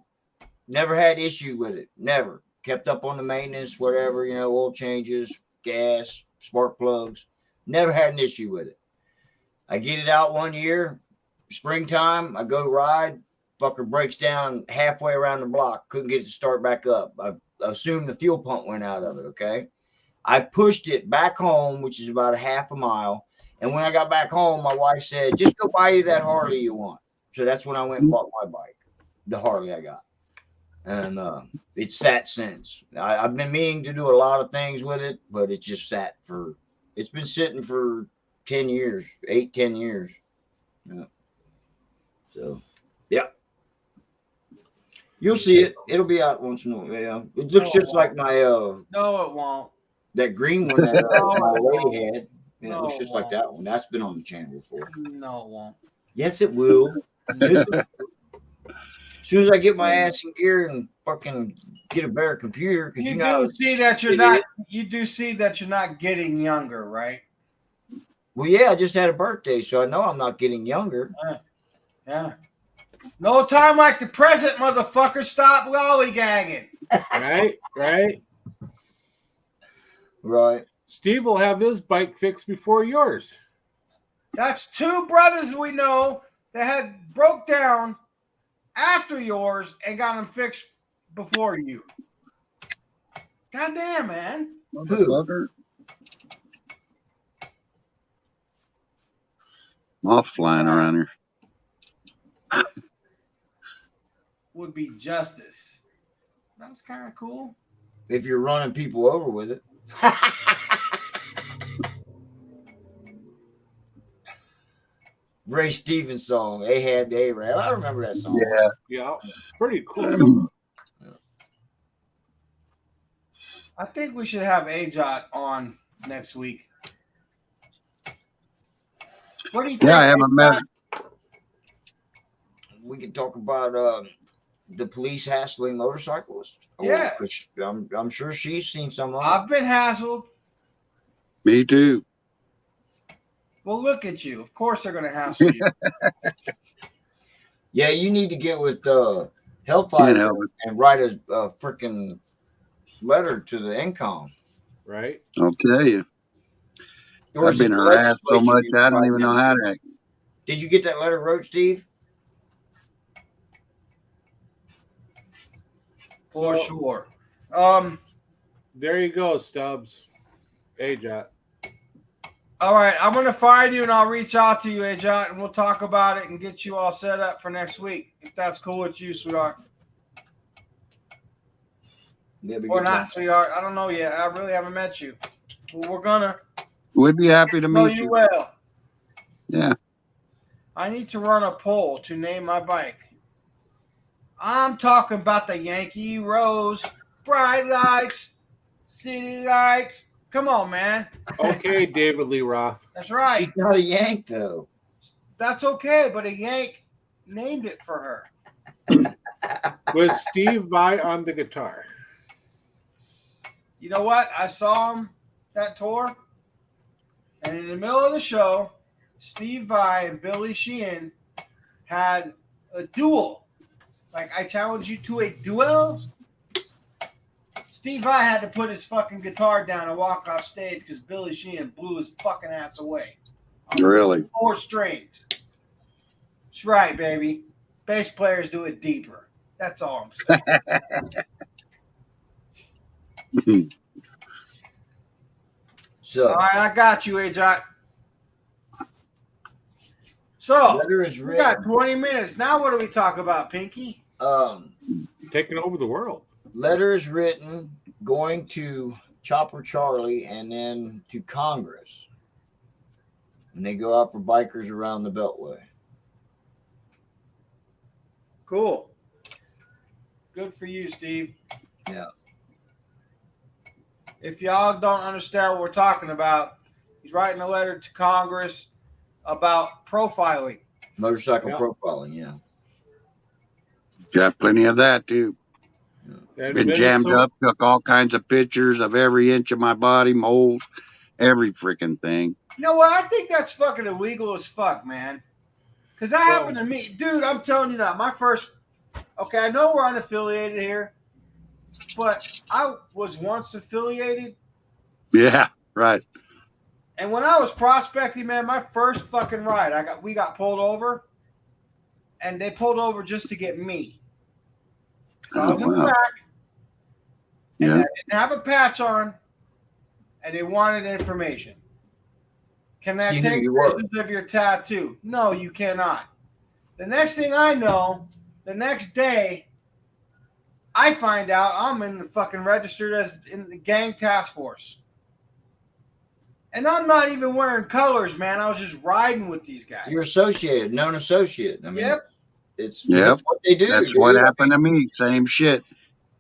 never had issue with it. Never. Kept up on the maintenance, whatever, oil changes, gas, spark plugs. Never had an issue with it. I get it out one year, springtime, I go ride, fucker breaks down halfway around the block, couldn't get it to start back up. I assumed the fuel pump went out of it, okay? I pushed it back home, which is about a half a mile, and when I got back home, my wife said, just go buy you that Harley you want. So that's when I went and bought my bike, the Harley I got. And it's sat since. I've been meaning to do a lot of things with it, but it just sat for, it's been sitting for 10 years, 8-10 years. Yeah. So, yeah. You'll see it. It'll be out once in a while. Yeah. It looks just like my No, it won't. that green one that my lady had. Yeah, No, it looks just like that one. That's been on the channel before. No, it won't. Yes, it will. As soon as I get my ass in gear and fucking get a better computer, because You do see that you're not. You do see that you're not getting younger, right? Well, yeah, I just had a birthday, so I know I'm not getting younger. Yeah. No time like the present, motherfucker. Stop lollygagging. Right. Steve will have his bike fixed before yours. That's two brothers we know that had broke down after yours and got them fixed before you. Goddamn, man. Motherfucker. Moth flying around here. Would be justice. That's kind of cool. If you're running people over with it. Ray Stevens song, Ahab the Arab. I remember that song. Yeah, pretty cool. I think we should have AJOT on next week. What do you think? Yeah, I haven't met. We can talk about the police hassling motorcyclists. Yeah. I'm sure she's seen some of them. I've been hassled. Me too. Well, look at you. Of course they're going to hassle you. Yeah, you need to get with Hellfire and write a freaking letter to the NCOM. Right. I'll tell you. I've been harassed so much I don't even know how to act. Did you get that letter wrote, Steve? For sure. There you go, Stubbs. AJOT. All right, I'm going to find you and I'll reach out to you, AJOT, and we'll talk about it and get you all set up for next week, if that's cool with you, sweetheart. Or not, sweetheart. I don't know yet. I really haven't met you. But we're going to. We'd be happy to meet you. Well. Yeah. I need to run a poll to name my bike. I'm talking about the Yankee Rose, bright lights, city lights. Come on, man. Okay, David Lee Roth. That's right. She's not a Yank, though. That's okay, but a Yank named it for her. With Steve Vai on the guitar. You know what? I saw him that tour, and in the middle of the show, Steve Vai and Billy Sheehan had a duel. Like, I challenge you to a duel. Steve Vai had to put his fucking guitar down and walk off stage because Billy Sheehan blew his fucking ass away. Really? 4 strings. That's right, baby. Bass players do it deeper. That's all I'm saying. So, All right, I got you, AJ. So, letter is we got written. 20 minutes. Now what do we talk about, Pinky? Taking over the world. Letter is written going to Chopper Charlie and then to Congress. And they go out for bikers around the Beltway. Cool. Good for you, Steve. Yeah. If y'all don't understand what we're talking about, he's writing a letter to Congress about profiling. Motorcycle Yeah. profiling, yeah. Got plenty of that too. And Been jammed Minnesota- up, took all kinds of pictures of every inch of my body, moles, every freaking thing. You know what? I think that's fucking illegal as fuck, man. Because that happened to me. Dude, I'm telling you now, my first... Okay, I know we're unaffiliated here, but I was once affiliated. Yeah, right. And when I was prospecting, man, my first fucking ride, we got pulled over, and they pulled over just to get me. So I was in the wow. back, and Yeah. I didn't have a patch on, and they wanted information. Can I See who take you were. pictures of your tattoo? No, you cannot. The next thing I know, the next day, I find out I'm in the fucking registered as in the gang task force. And I'm not even wearing colors, man. I was just riding with these guys. You're associated, known associate. I mean, Yep. it's Yep. what they do. That's dude. what happened to me. Same shit.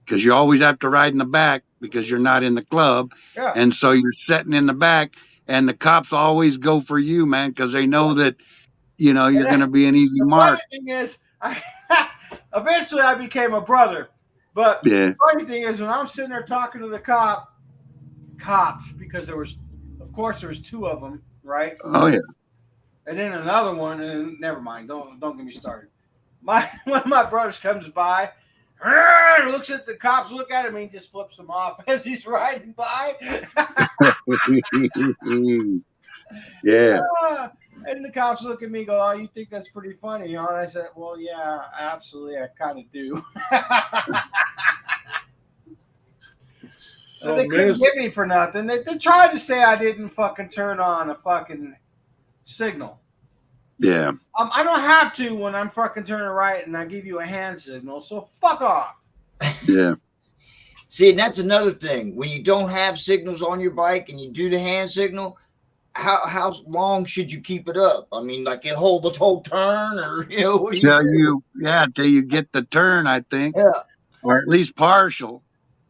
Because you always have to ride in the back because you're not in the club. Yeah. And so you're sitting in the back, and the cops always go for you, man, because they know that, you know, you're going to be an easy The mark. funny thing is, eventually I became a brother. But Yeah. the funny thing is, when I'm sitting there talking to the cops, because there was 2 of them, right? Oh, yeah. And then another one, and never mind. Don't get me started. One of my brothers comes by, and looks at the cops, look at him, and he just flips them off as he's riding by. Yeah. And the cops look at me and go, "Oh, you think that's pretty funny, you know?" And I said, "Well, yeah, absolutely, I kind of do." But they couldn't get me for nothing. They tried to say I didn't fucking turn on a fucking signal. Yeah. I don't have to when I'm fucking turning right and I give you a hand signal, so fuck off. Yeah. See, and that's another thing. When you don't have signals on your bike and you do the hand signal, how long should you keep it up? I mean, like it hold the whole turn, or you know, what do you do? Till you get the turn, I think, Yeah. or at least partial.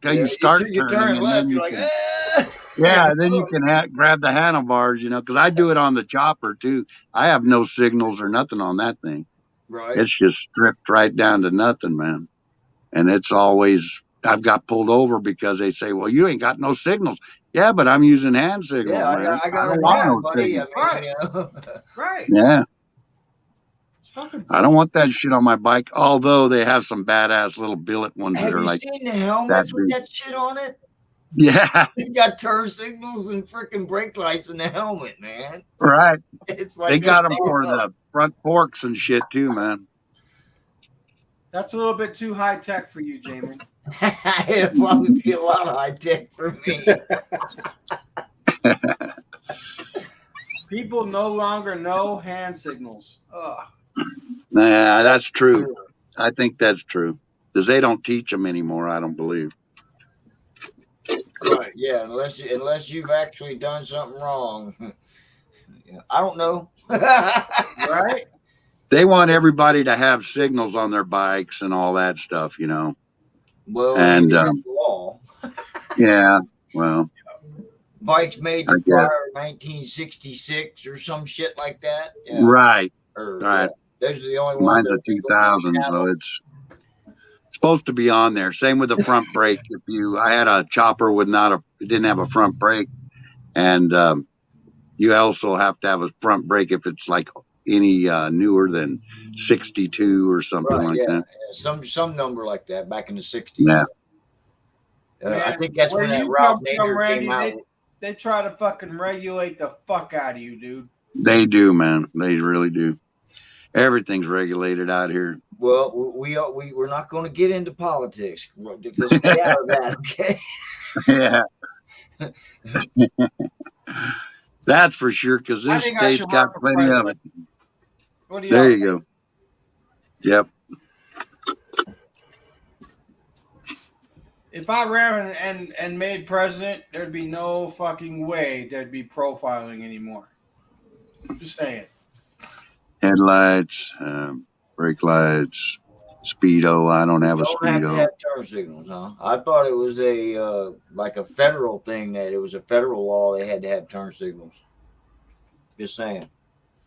Till you start you turning, turn and left, then you you're like, can, ah! yeah, then you can grab the handlebars, you know, because I do it on the chopper too. I have no signals or nothing on that thing. Right. It's just stripped right down to nothing, man. And it's always, I've got pulled over because they say, well, you ain't got no signals. Yeah, but I'm using hand signals, Yeah, man. I got don't it want right, no buddy. I signals. mean, you know. Right. Yeah, It's fucking I don't want that shit on my bike, although they have some badass little billet ones that Have are you like, seen the helmets that with big. that shit on it? Yeah, They got turn signals and freaking brake lights in the helmet, man. right. It's like They got them this for thing the front forks and shit too, man. That's a little bit too high tech for you, Jamie. It'd probably be a lot of high tech for me. People no longer know hand signals. Ugh. Nah, that's true. I think that's true because they don't teach them anymore. I don't believe. Right. Yeah, unless you've actually done something wrong. Yeah, I don't know. Right? They want everybody to have signals on their bikes and all that stuff, you know. Well, And, maybe it's the law. Yeah, well, Bikes made I to guess. prior 1966 or some shit like that. Yeah. right. Or, Right. Those are the only ones. Mine's a 2000, so it's supposed to be on there. Same with the front brake. I had a chopper with it didn't have a front brake, and you also have to have a front brake if it's like any newer than 62 or something Right, like yeah, that. yeah. Some number like that back in the 60s. Yeah. I Man, think that's where when that you Ralph come from, Nader Randy, came out. they try to fucking regulate the fuck out of you, dude. They do, man. They really do. Everything's regulated out here. Well, we're not going to get into politics. Let's stay out of that, okay? Yeah. That's for sure, because I this think I state's should got run for plenty of it. president. What do There y'all you go. Yep. If I ran and made president, there'd be no fucking way there'd be profiling anymore. Just saying. Headlights, brake lights, speedo. I don't have a You don't have to speedo. have turn signals, huh? I thought it was a like a federal thing, that it was a federal law they had to have turn signals. Just saying.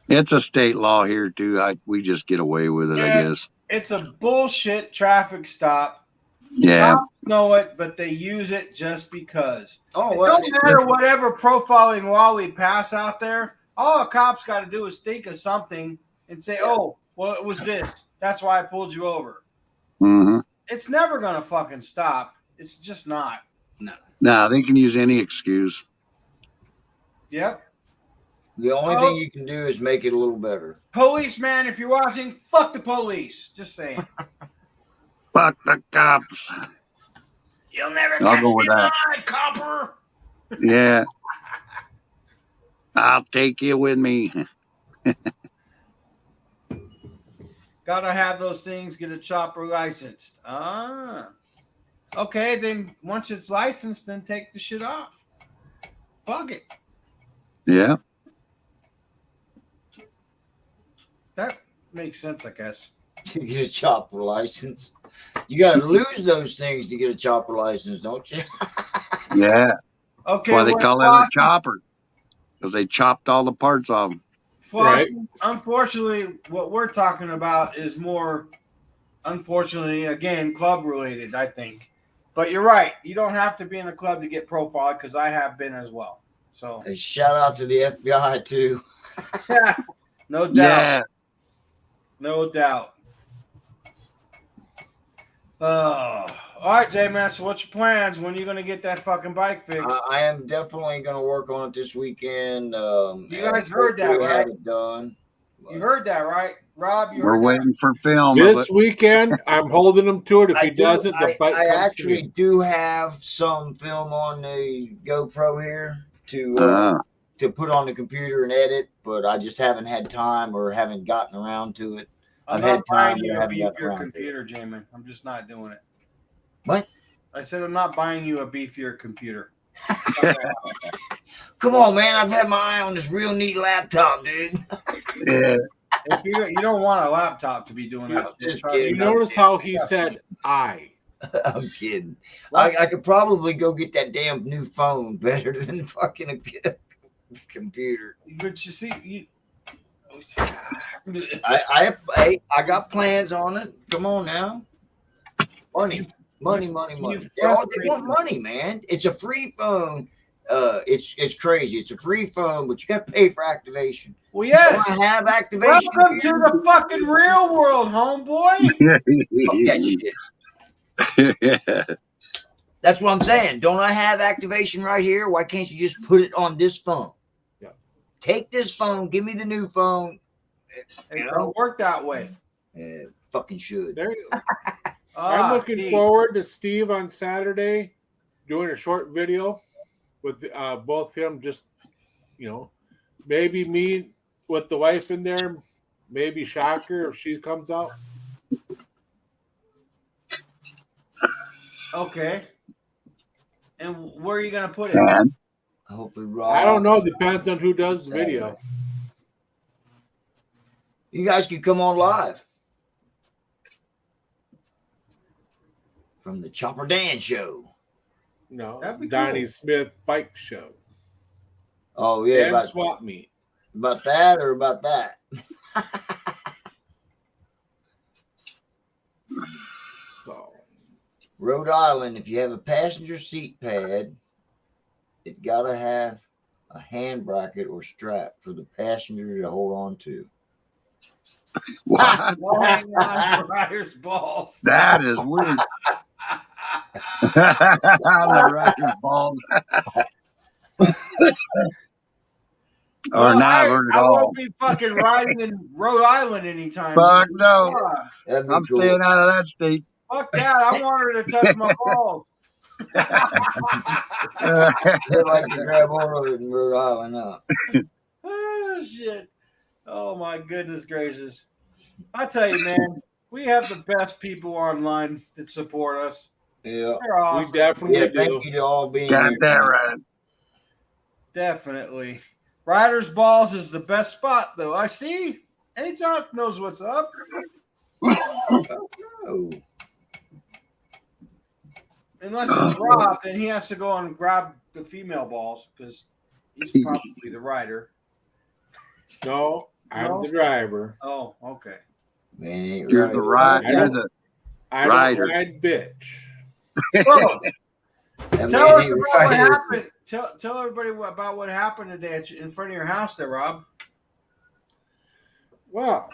It's a state law here too. We just get away with it, I Yeah. guess. It's a bullshit traffic stop. Yeah. Cops know it, but they use it just because. Oh, It well, don't matter whatever profiling law we pass out there. All a cop's got to do is think of something and say, "Oh, well, it was this. That's why I pulled you over." Mm-hmm. It's never gonna fucking stop. It's just not. Nah, they can use any excuse. Yep. the only thing you can do is make it a little better. Policeman, if you're watching, fuck the police. Just saying. Fuck the cops. You'll never I'll catch go me with that. alive, copper. Yeah. I'll take you with me. Gotta have those things, get a chopper licensed. Ah. Okay, then once it's licensed, then take the shit off. Fuck it. Yeah. That makes sense, I guess. To get a chopper license, you got to lose those things to get a chopper license, don't you? Yeah. Okay. That's why they well, call it a Flossie- chopper. Because they chopped all the parts off them. Flossie, Right. Unfortunately, what we're talking about is more, unfortunately, again, club related, I think. But you're right. You don't have to be in a club to get profiled, because I have been as well. So, A shout out to the FBI too. no doubt. Yeah. No doubt. All right, J-Man, so what's your plans? When are you going to get that fucking bike fixed? I am definitely going to work on it this weekend. You guys and heard that, hopefully right? have it done. You heard that, right? Rob, you We're heard that? waiting for film of This it. weekend, I'm holding him to it. If he doesn't, the bike I comes to actually me. do have some film on the GoPro here Uh, to put on the computer and edit, but I just haven't had time or haven't gotten around to it. I'm I've not had buying time, you but I a haven't gotten beefier around to it. computer, J-Man. I'm just not doing it. What? I said I'm not buying you a beefier computer. Come on, man. I've had my eye on this real neat laptop, dude. yeah. If you don't want a laptop to be doing that. Just Trust kidding. You me. notice how he said I. I'm kidding. I could probably go get that damn new phone better than fucking a computer. But you see, I got plans on it. Come on now. Money. They want money, man. It's a free phone. It's crazy. It's a free phone, but you got to pay for activation. well, yes. Don't I have activation? Welcome to the fucking real world, homeboy. Fuck that shit. That's what I'm saying. Don't I have activation right here? Why can't you just put it on this phone? Yeah. Take this phone. Give me the new phone. It don't work that way. Fucking should. There you go. Ah, I'm looking Steve. forward to Steve on Saturday doing a short video with both him. Just maybe me with the wife in there. Maybe Shocker if she comes out. Okay. And where are you gonna put it? And Hopefully, Rob. I don't know. Depends on who does the video. You guys can come on live from the Chopper Dan show. No, That'd be Donnie cool. Smith Bike Show. Oh yeah, And swap meet. about that or about that. So Rhode Island, if you have a passenger seat pad, it gotta have a hand bracket or strap for the passenger to hold on to. what? No hanging on for rider's balls. That is weird. The rider's balls. Or Well, now I've heard it I all. won't be fucking riding in Rhode Island anytime Fuck soon. no. Ah, That'd be I'm cool. staying out of that state. fuck that. I want her to touch my balls. They like to grab all of it in Rhode Island, huh? Oh, shit. Oh, my goodness gracious. I tell you, man, we have the best people online that support us. Yeah. They're awesome. We definitely Yeah, do. thank you to all being Got here. that right. Definitely. Riders Balls is the best spot, though. I see. A-Talk knows what's up. Oh. Unless it's Rob, then he has to go and grab the female balls because he's probably the rider. No, I'm No? the driver. Oh, okay. Man, ain't You're right. the right. I You're don't- the I Rider. don't ride bitch. So, That tell man us ain't about what right. happened. Tell everybody about what happened today in front of your house there, Rob. Well,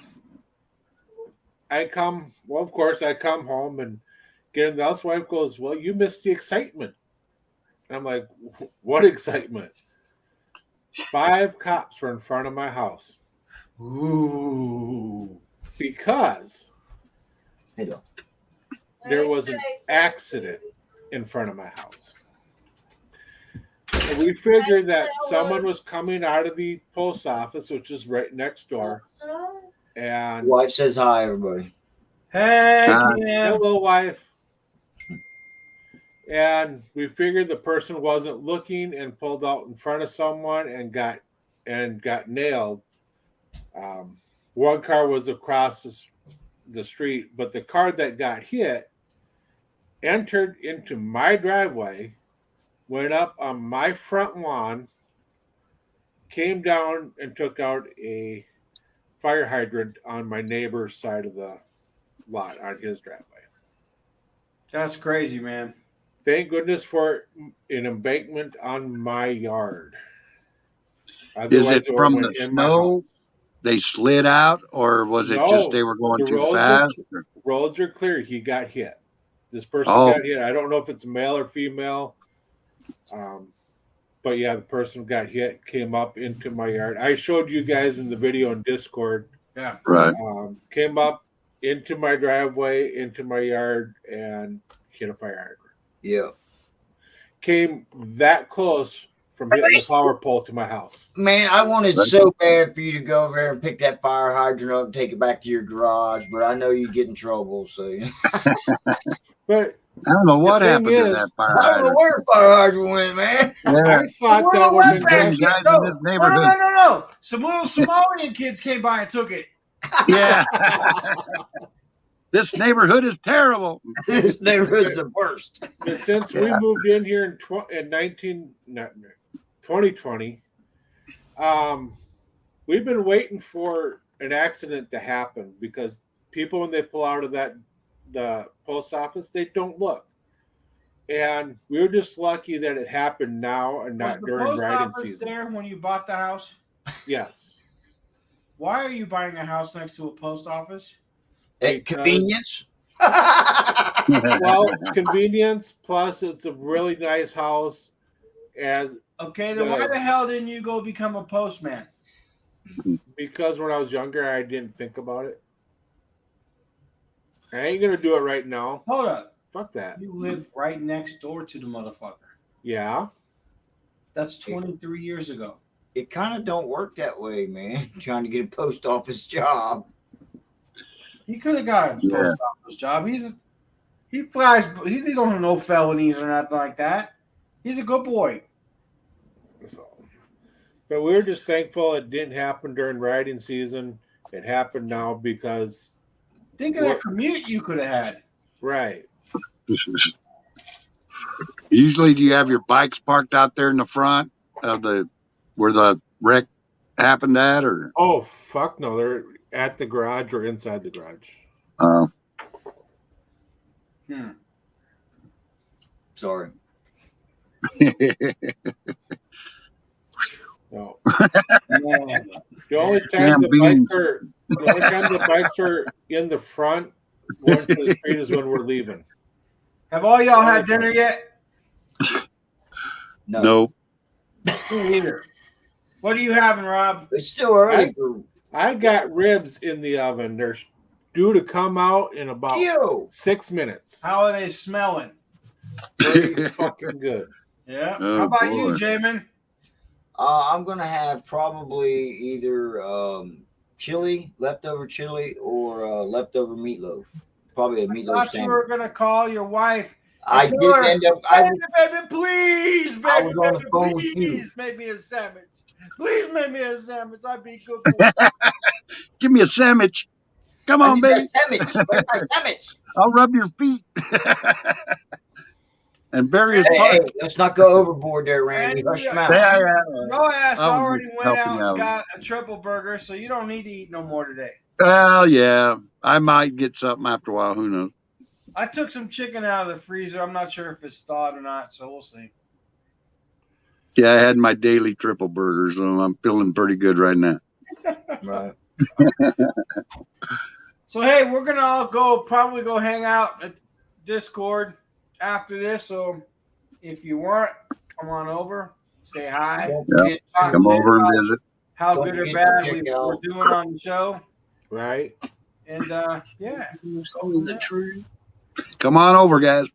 of course, I come home and get in the house. Wife goes, well, you missed the excitement. And I'm like, what excitement? 5 cops were in front of my house Ooh. because Hey, dog. there was an accident in front of my house. And we figured that someone was coming out of the post office, which is right next door. And Wife says hi, everybody. Hey, Ah. Kim. hello, wife. And we figured the person wasn't looking and pulled out in front of someone and got nailed. One car was across the street, but the car that got hit entered into my driveway, went up on my front lawn, came down and took out a fire hydrant on my neighbor's side of the lot on his driveway. That's crazy, man. Thank goodness for an embankment on my yard. Is Otherwise, it would from went the in my snow? house. They slid out, or was it No, just they were going the too roads are- fast? Roads are clear. He got hit. This person Oh. got hit. I don't know if it's male or female. But yeah, the person got hit, came up into my yard. I showed you guys in the video in Discord. Yeah. Right. Came up into my driveway, into my yard, and hit a fire hydrant. Yeah. Came that close from hitting the power pole to my house. Man, I wanted so bad for you to go over there and pick that fire hydrant up and take it back to your garage, but I know you'd get in trouble. So But I don't know what thing happened to is, that fire I don't know hydrant. where the fire hydrant went, man. Yeah. I thought that would have been Them good. guys No, in this no, neighborhood. no. Some little Somalian kids came by and took it. Yeah. This neighborhood is terrible. This neighborhood's the worst. But since we moved in here in 2020, we've been waiting for an accident to happen because people, when they pull out of the post office, they don't look. And we were just lucky that it happened now and Was not the during post riding office season. there when you bought the house? Yes. Why are you buying a house next to a post office? At Because- convenience. Well, convenience plus it's a really nice house. Okay, then why the hell didn't you go become a postman? Because when I was younger, I didn't think about it. I ain't gonna do it right now. Hold up. Fuck that. You live right next door to the motherfucker. Yeah. That's 23 years ago. It kind of don't work that way, man. Trying to get a post office job. He could have got a Yeah. post office job. He flies. He don't have no felonies or nothing like that. He's a good boy. So, but we were just thankful it didn't happen during riding season. It happened now because Think of that commute you could have had. right. Usually, do you have your bikes parked out there in the front of where the wreck happened at, or? Oh fuck no, they're at the garage or inside the garage. Sorry. No. Man. The only Damn time beans. the bikes are in the front going to the street is when we're leaving. Have all y'all had dinner yet? No, Nope. Me either. What are you having, Rob? it's still early for I got ribs in the oven. They're due to come out in about you. 6 minutes. How are they smelling? Pretty fucking good. Yeah. Oh, How about boy. you, Jamin? I'm gonna have probably either leftover chili, or leftover meatloaf. Probably a I meatloaf thought you sandwich. were gonna call your wife. I tell didn't her, end up. Baby, please, I baby, was on the baby, phone with you. please make me a sandwich. Please make me a sandwich. I'd be good for you. Give me a sandwich. Come I on, need baby. that sandwich. Where's my sandwich? I'll rub your feet. And various Hey, parts. let's not go overboard there, Randy. And Hush your yeah. mouth. Yeah, Your ass I was already just went helping out you and out. got a triple burger, so you don't need to eat no more today. Well, yeah. I might get something after a while. Who knows? I took some chicken out of the freezer. I'm not sure if it's thawed or not, so we'll see. Yeah, I had my daily triple burger, so I'm feeling pretty good right now. Right. So hey, we're gonna all probably go hang out at Discord after this. So if you weren't, come on over, say hi, Don't forget, talk Come shit over and about visit. how Don't good or forget bad to check we're out- doing on the show, Right? and yeah. Go from there. Come on over, guys.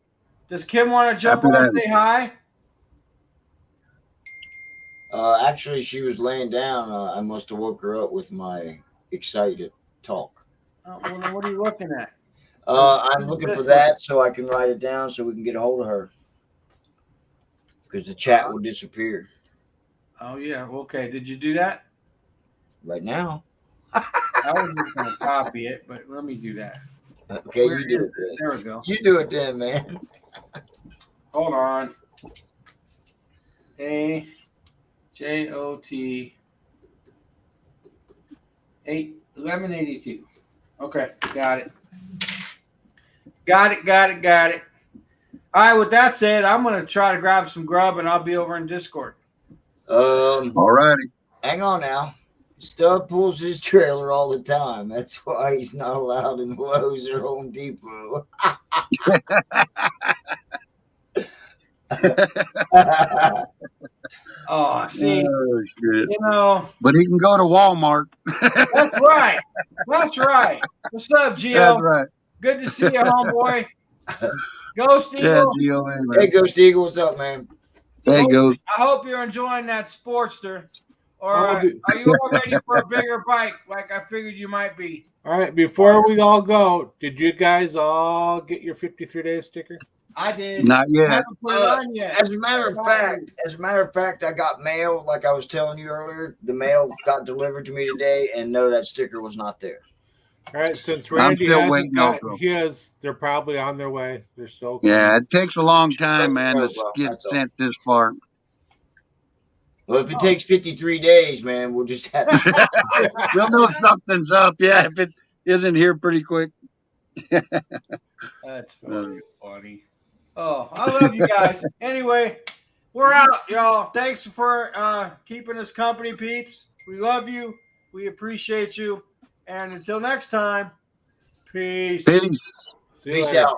Does Kim want to jump Happy on to and say hi? Actually, she was laying down. I must have woke her up with my excited talk. Well, then what are you looking at? I'm looking for that so I can write it down so we can get a hold of her. Because the chat will disappear Oh yeah, okay. Did you do that? right now. I was just gonna copy it, but let me do that. Okay, Where you do is it then. There we go. You do it then, man. Hold on. AJOT 1182. Okay, got it. Got it. All right, with that said, I'm gonna try to grab some grub and I'll be over in Discord. All righty. Hang on now. Stub pulls his trailer all the time. That's why he's not allowed in Lowe's or Home Depot. Oh, see, Oh, shit. you know, But he can go to Walmart. that's right. That's right. What's up, That's Gio? right. Good to see you, homeboy. Ghost Yeah, Eagle. Gio. Hey, Ghost Eagle, what's up, man? There he goes. I hope you're enjoying that Sportster. Or Oh, dude. are you all ready for a bigger bike like I figured you might be? All right. Before we all go, did you guys all get your 53-day sticker? I did. Not I yet. haven't put it on yet. As a matter of fact, I got mail, like I was telling you earlier. The mail got delivered to me today, and no, that sticker was not there. All right. Since I'm Randy still hasn't waiting gotten also. his, they're probably on their way. They're still Yeah, it takes a long time, man, to Well, get that's all. sent this far. Well, if it takes 53 days, man, we'll just have to. We'll know something's up. Yeah, if it isn't here pretty quick. That's funny. Oh, I love you guys. Anyway, we're out, y'all. Thanks for keeping us company, peeps. We love you. We appreciate you. And until next time, peace. Peace. See you Peace later. out.